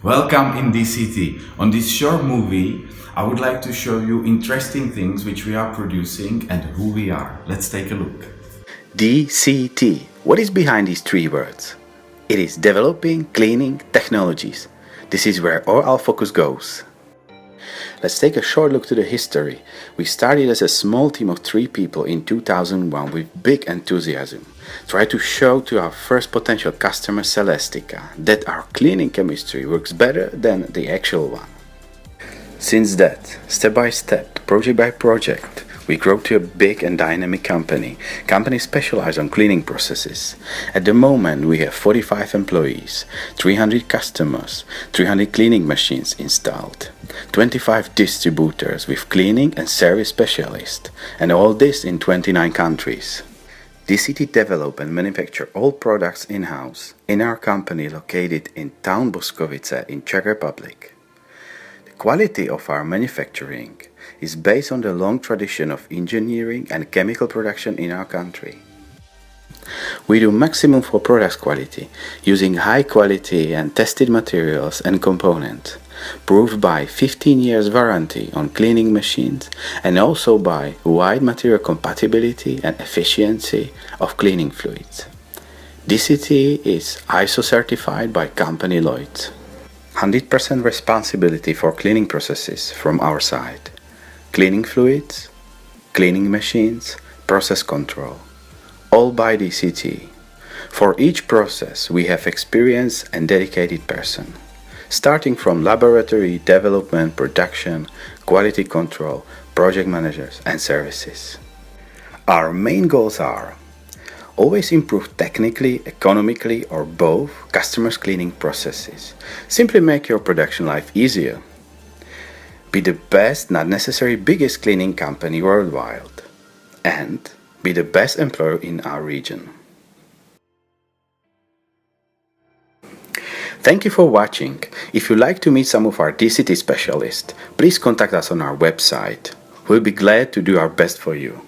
Welcome in DCT. On this short movie, I would like to show you interesting things which we are producing and who we are. Let's take a look. DCT. What is behind these three words? It is Developing Cleaning Technologies. This is where all our focus goes. Let's take a short look to the history. We started as a small team of 3 people in 2001 with big enthusiasm. Tried to show to our first potential customer Celestica that our cleaning chemistry works better than the actual one. Since that, step by step, project by project, we grow to a big and dynamic company. Company specialized on cleaning processes. At the moment, we have 45 employees, 300 customers, 300 cleaning machines installed, 25 distributors with cleaning and service specialists, and all this in 29 countries. DCT develop and manufacture all products in-house in our company located in town Boskovice in Czech Republic. The quality of our manufacturing is based on the long tradition of engineering and chemical production in our country. We do maximum for product quality, using high quality and tested materials and components, proved by 15 years warranty on cleaning machines and also by wide material compatibility and efficiency of cleaning fluids. DCT is ISO certified by company Lloyd. 100% responsibility for cleaning processes from our side. Cleaning fluids, cleaning machines, process control, all by DCT. For each process we have experienced and dedicated person, starting from laboratory, development, production, quality control, project managers and services. Our main goals are always improve technically, economically or both customers' cleaning processes. Simply make your production life easier. Be the best, not necessarily biggest cleaning company worldwide. And be the best employer in our region. Thank you for watching. If you'd like to meet some of our DCT specialists, please contact us on our website. We'll be glad to do our best for you.